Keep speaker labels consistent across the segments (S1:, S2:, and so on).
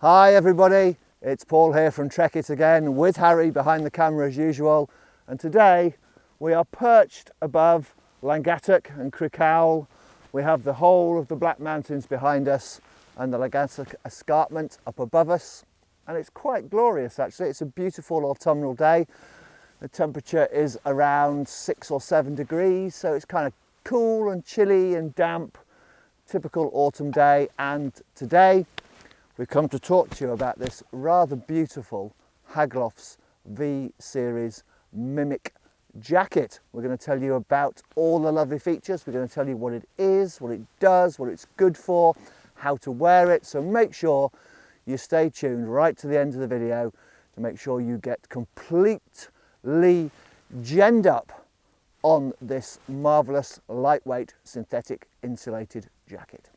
S1: Hi everybody, it's Paul here from Trekitt again with Harry behind the camera as usual, and today we are perched above Langattock and Trekitt. We have the whole of the Black Mountains behind us and the Langattock escarpment up above us, and it's quite glorious actually. It's a beautiful autumnal day. The temperature is around 6 or 7 degrees, so it's kind of cool and chilly and damp, typical autumn day. And today we've come to talk to you about this rather beautiful Haglofs V Series Mimic jacket. We're going to tell you about all the lovely features. We're going to tell you what it is, what it does, what it's good for, how to wear it. So make sure you stay tuned right to the end of the video to make sure you get completely genned up on this marvellous lightweight synthetic insulated jacket.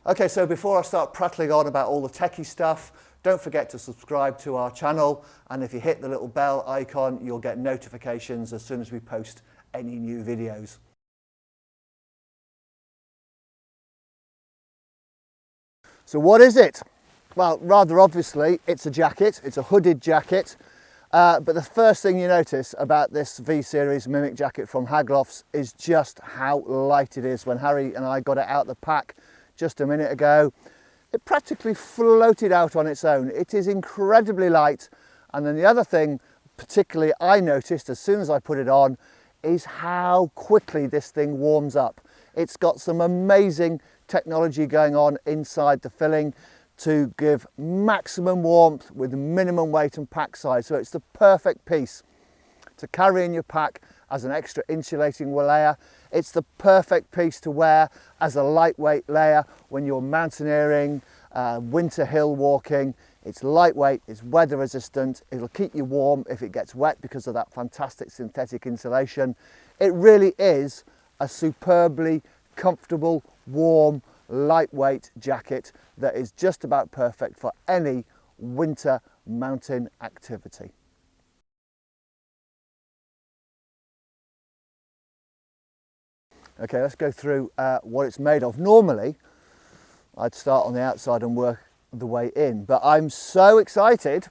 S1: Okay, so before I start prattling on about all the techie stuff, don't forget to subscribe to our channel, and if you hit the little bell icon, you'll get notifications as soon as we post any new videos. So what is it? Well, rather obviously, it's a jacket. It's a hooded jacket. But the first thing you notice about this V Series Mimic jacket from Haglofs is just how light it is. When Harry and I got it out the pack just a minute ago, it practically floated out on its own. It is incredibly light. And then the other thing, particularly I noticed as soon as I put it on, is how quickly this thing warms up. It's got some amazing technology going on inside the filling to give maximum warmth with minimum weight and pack size. So it's the perfect piece to carry in your pack as an extra insulating layer. It's the perfect piece to wear as a lightweight layer when you're mountaineering, winter hill walking. It's lightweight, it's weather resistant, it'll keep you warm if it gets wet because of that fantastic synthetic insulation. It really is a superbly comfortable, warm, lightweight jacket that is just about perfect for any winter mountain activity. Okay, let's go through what it's made of. Normally, I'd start on the outside and work the way in, but I'm so excited,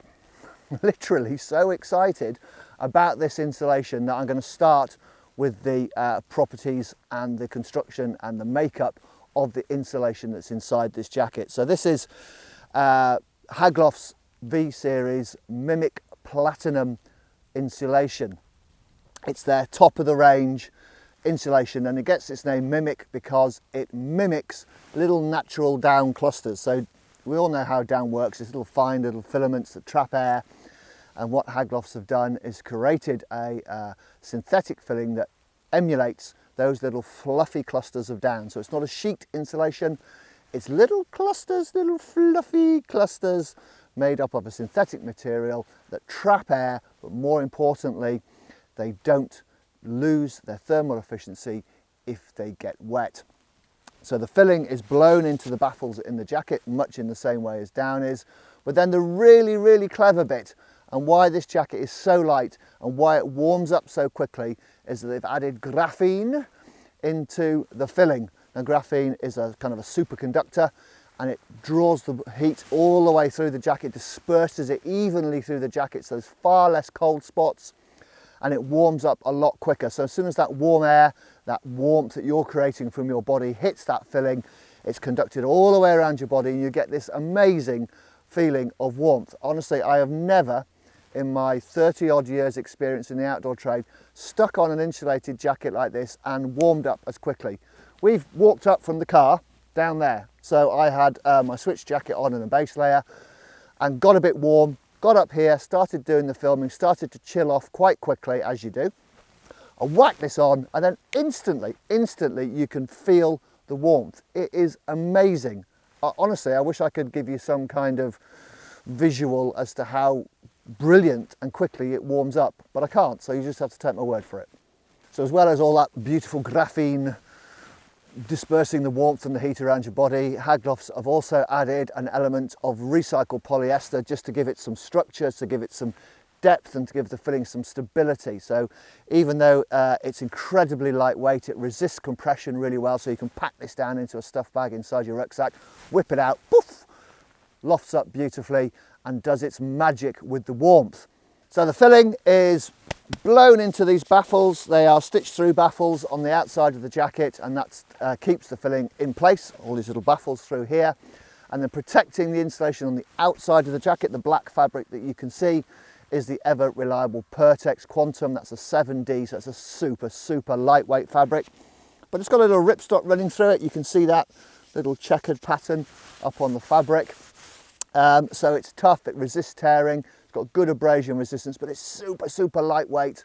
S1: literally so excited about this insulation that I'm going to start with the properties and the construction and the makeup of the insulation that's inside this jacket. So this is Haglofs V Series Mimic Platinum insulation. It's their top of the range insulation, and it gets its name Mimic because it mimics little natural down clusters. So we all know how down works. It's little fine little filaments that trap air, and what Haglofs have done is created a synthetic filling that emulates those little fluffy clusters of down. So it's not a sheet insulation, it's little clusters, little fluffy clusters made up of a synthetic material that trap air, but more importantly, they don't lose their thermal efficiency if they get wet. So the filling is blown into the baffles in the jacket, much in the same way as down is. But then the really, really clever bit, and why this jacket is so light and why it warms up so quickly, is that they've added graphene into the filling. Now graphene is a kind of a superconductor, and it draws the heat all the way through the jacket, disperses it evenly through the jacket, so there's far less cold spots, and it warms up a lot quicker. So as soon as that warm air, that warmth that you're creating from your body hits that filling, it's conducted all the way around your body, and you get this amazing feeling of warmth. Honestly, I have never in my 30 odd years experience in the outdoor trade stuck on an insulated jacket like this and warmed up as quickly. We've walked up from the car down there, so I had my switch jacket on and a base layer and got a bit warm, got up here, started doing the filming, started to chill off quite quickly, as you do. I whack this on, and then instantly you can feel the warmth. It is amazing. Honestly, I wish I could give you some kind of visual as to how brilliant and quickly it warms up, but I can't, so you just have to take my word for it. So as well as all that beautiful graphene dispersing the warmth and the heat around your body, Haglofs have also added an element of recycled polyester just to give it some structure, to give it some depth and to give the filling some stability. So even though it's incredibly lightweight, it resists compression really well, so you can pack this down into a stuff bag inside your rucksack, whip it out, poof, lofts up beautifully and does its magic with the warmth. So the filling is blown into these baffles. They are stitched through baffles on the outside of the jacket, and that keeps the filling in place, all these little baffles through here. And then protecting the insulation on the outside of the jacket, the black fabric that you can see, is the ever reliable Pertex Quantum. That's a 7D, so it's a super lightweight fabric. But it's got a little ripstop running through it. You can see that little checkered pattern up on the fabric. So it's tough, it resists tearing. It's got good abrasion resistance, but it's super lightweight.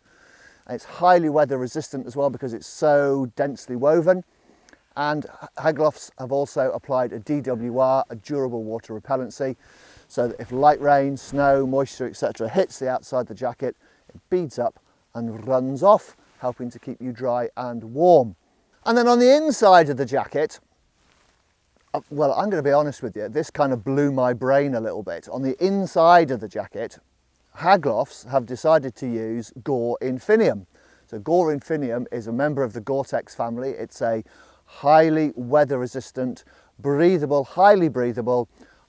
S1: And it's highly weather resistant as well because it's so densely woven. And Haglofs have also applied a DWR, a durable water repellency, so that if light rain, snow, moisture, etc. hits the outside of the jacket, it beads up and runs off, helping to keep you dry and warm. And then on the inside of the jacket, well, I'm going to be honest with you, this kind of blew my brain a little bit. On the inside of the jacket, Haglofs have decided to use Gore Infinium. So Gore Infinium is a member of the Gore-Tex family. It's a highly weather resistant, breathable,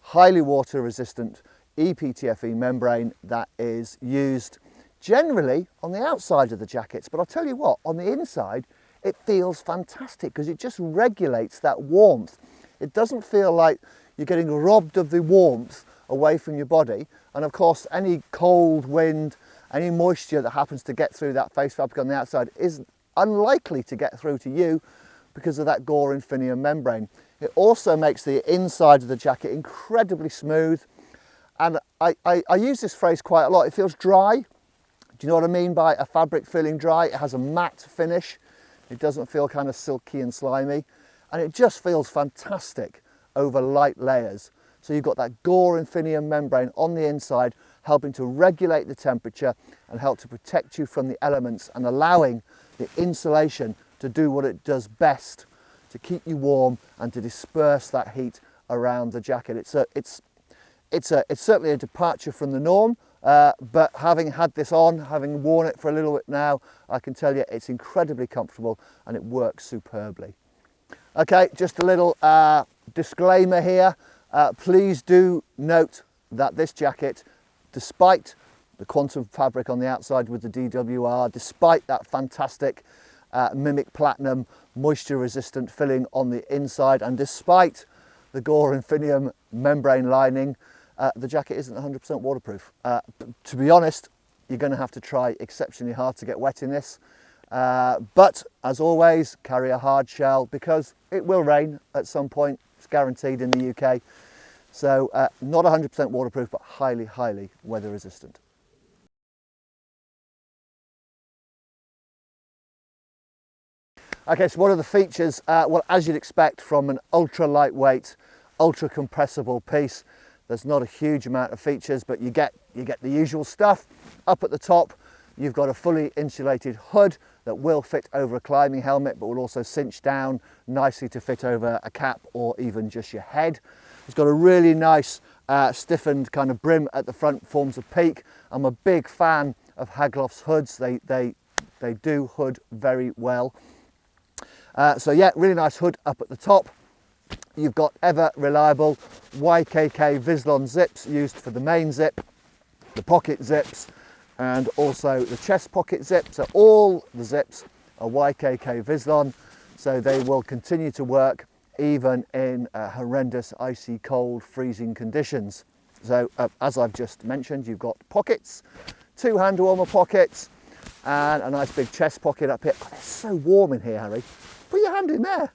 S1: highly water resistant EPTFE membrane that is used generally on the outside of the jackets. But I'll tell you what, on the inside, it feels fantastic because it just regulates that warmth. It doesn't feel like you're getting robbed of the warmth away from your body. And of course, any cold wind, any moisture that happens to get through that face fabric on the outside is unlikely to get through to you because of that Gore Infinium membrane. It also makes the inside of the jacket incredibly smooth. And I use this phrase quite a lot. It feels dry. Do you know what I mean by a fabric feeling dry? It has a matte finish. It doesn't feel kind of silky and slimy. And it just feels fantastic over light layers. So you've got that Gore Infinium membrane on the inside, helping to regulate the temperature and help to protect you from the elements and allowing the insulation to do what it does best, to keep you warm and to disperse that heat around the jacket. It's certainly a departure from the norm, but having had this on, having worn it for a little bit now, I can tell you it's incredibly comfortable and it works superbly. Okay, just a little disclaimer here. Please do note that this jacket, despite the quantum fabric on the outside with the DWR, despite that fantastic Mimic Platinum moisture resistant filling on the inside, and despite the Gore Infinium membrane lining, the jacket isn't 100% waterproof. To be honest, you're going to have to try exceptionally hard to get wet in this. But as always, carry a hard shell because it will rain at some point. It's guaranteed in the UK. So not 100% waterproof, but highly weather resistant. Okay, so what are the features? Well, as you'd expect from an ultra lightweight, ultra compressible piece, there's not a huge amount of features, but you get the usual stuff. Up at the top, you've got a fully insulated hood that will fit over a climbing helmet, but will also cinch down nicely to fit over a cap or even just your head. It's got a really nice stiffened kind of brim at the front, forms a peak. I'm a big fan of Haglofs hoods. They do hood very well. So yeah, really nice hood up at the top. You've got ever reliable YKK Vislon zips used for the main zip, the pocket zips, and also the chest pocket zip. So all the zips are YKK Vislon, so they will continue to work even in horrendous icy cold freezing conditions. So as I've just mentioned, you've got pockets, 2 hand warmer pockets, and a nice big chest pocket up here. God, it's so warm in here, Harry. Put your hand in there.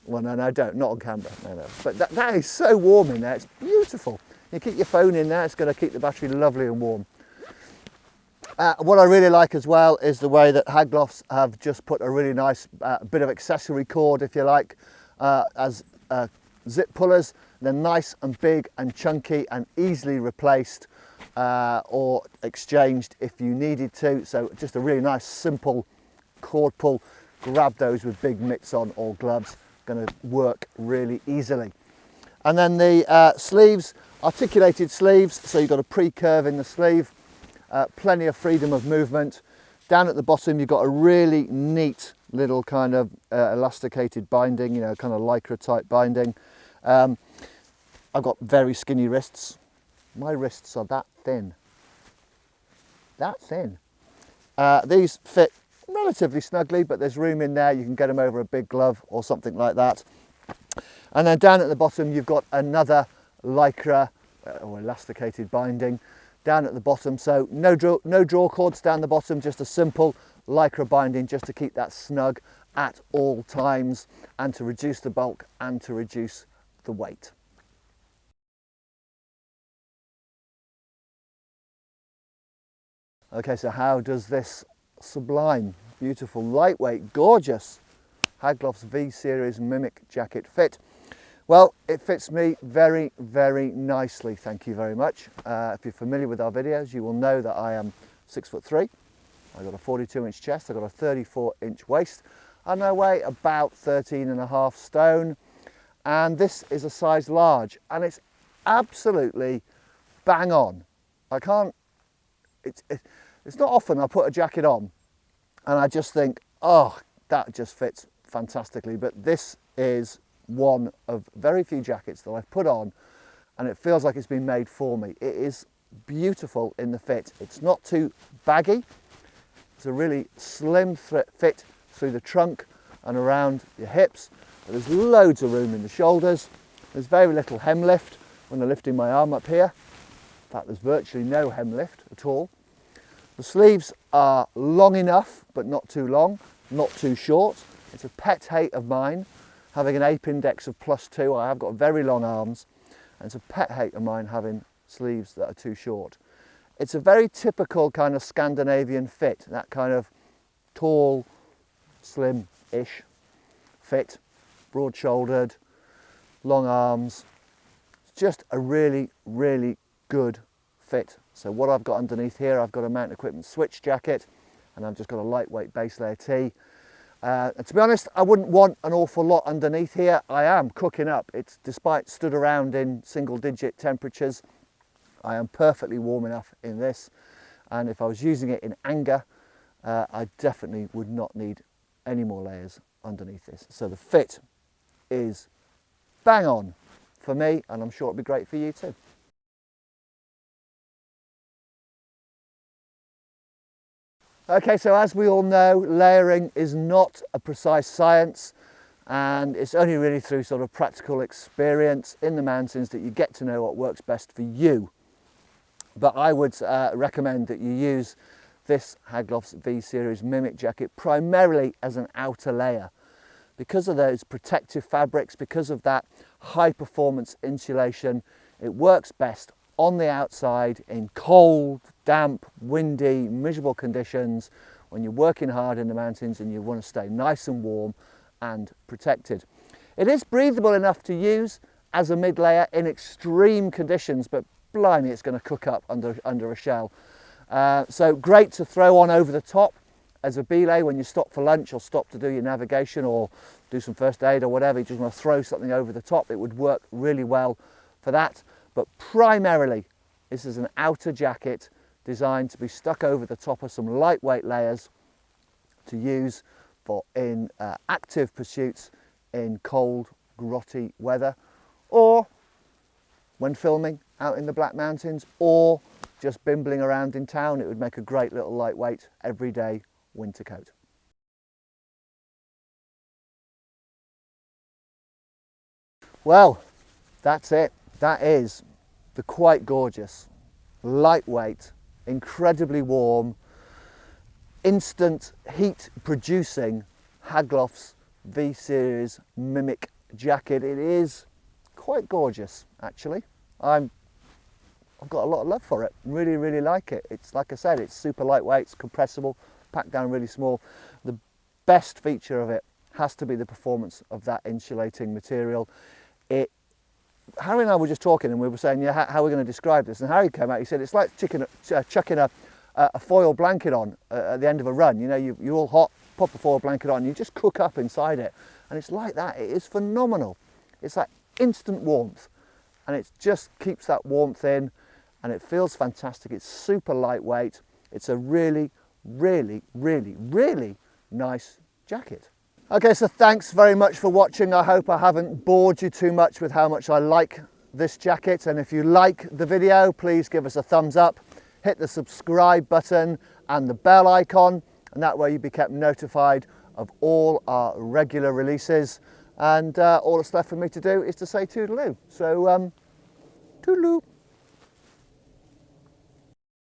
S1: Well, no, don't, not on camera, no. But that is so warm in there, it's beautiful. You keep your phone in there, it's going to keep the battery lovely and warm. What I really like as well is the way that Haglofs have just put a really nice bit of accessory cord, if you like, as zip pullers. They're nice and big and chunky and easily replaced or exchanged if you needed to. So just a really nice simple cord pull. Grab those with big mitts on or gloves, going to work really easily. And then the sleeves, articulated sleeves, so you've got a pre-curve in the sleeve, plenty of freedom of movement. Down at the bottom you've got a really neat little kind of elasticated binding, you know, kind of lycra type binding. I've got very skinny wrists. My wrists are that thin. That thin. These fit relatively snugly, but there's room in there. You can get them over a big glove or something like that. And then down at the bottom, you've got another lycra or elasticated binding down at the bottom. So no draw cords down the bottom, just a simple lycra binding just to keep that snug at all times and to reduce the bulk and to reduce the weight. Okay, so how does this sublime, beautiful, lightweight, gorgeous Haglofs V Series Mimic jacket fit? Well, it fits me very, very nicely, thank you very much. If you're familiar with our videos, you will know that I am 6'3". I've got a 42-inch chest, I've got a 34-inch waist, and I weigh about 13.5 stone. And this is a size large, and it's absolutely bang on. It's not often I put a jacket on and I just think, oh, that just fits fantastically. But this is one of very few jackets that I've put on and it feels like it's been made for me. It is beautiful in the fit. It's not too baggy. It's a really slim fit through the trunk and around your hips. There's loads of room in the shoulders. There's very little hem lift when I'm lifting my arm up here. In fact, there's virtually no hem lift at all. The sleeves are long enough, but not too long, not too short. It's a pet hate of mine, having an ape index of +2. I have got very long arms, and it's a pet hate of mine having sleeves that are too short. It's a very typical kind of Scandinavian fit, that kind of tall, slim-ish fit, broad-shouldered, long arms. It's just a really, really good fit. So what I've got underneath here, I've got a Mountain Equipment switch jacket, and I've just got a lightweight base layer tee. And to be honest, I wouldn't want an awful lot underneath here. I am cooking up. It's despite stood around in single-digit temperatures, I am perfectly warm enough in this. And if I was using it in anger, I definitely would not need any more layers underneath this. So the fit is bang on for me, and I'm sure it'll be great for you too. Okay, so as we all know, layering is not a precise science, and it's only really through sort of practical experience in the mountains that you get to know what works best for you. But I would recommend that you use this Haglofs V Series Mimic jacket primarily as an outer layer. Because of those protective fabrics, because of that high performance insulation, it works best on the outside in cold, damp, windy, miserable conditions when you're working hard in the mountains and you want to stay nice and warm and protected. It is breathable enough to use as a mid layer in extreme conditions, but blimey, it's going to cook up under a shell. So great to throw on over the top as a belay when you stop for lunch or stop to do your navigation or do some first aid or whatever. You just want to throw something over the top. It would work really well for that. But primarily, this is an outer jacket designed to be stuck over the top of some lightweight layers to use for in active pursuits in cold, grotty weather, or when filming out in the Black Mountains, or just bimbling around in town. It would make a great little lightweight everyday winter coat. Well, that's it. That is the quite gorgeous, lightweight, incredibly warm, instant heat producing Haglofs V Series Mimic jacket. It is quite gorgeous, actually. I've got a lot of love for it. Really, really like it. It's like I said, it's super lightweight, it's compressible, packed down really small. The best feature of it has to be the performance of that insulating material. Harry and I were just talking and we were saying, yeah, how are we going to describe this? And Harry came out, he said, it's like chucking a foil blanket on at the end of a run. You know, you're all hot, pop a foil blanket on, you just cook up inside it. And it's like that. It is phenomenal. It's like instant warmth. And it just keeps that warmth in and it feels fantastic. It's super lightweight. It's a really, really, really, really nice jacket. Okay, so thanks very much for watching. I hope I haven't bored you too much with how much I like this jacket, and if you like the video, please give us a thumbs up, hit the subscribe button and the bell icon, and that way you'll be kept notified of all our regular releases. And all that's left for me to do is to say toodaloo. So toodaloo.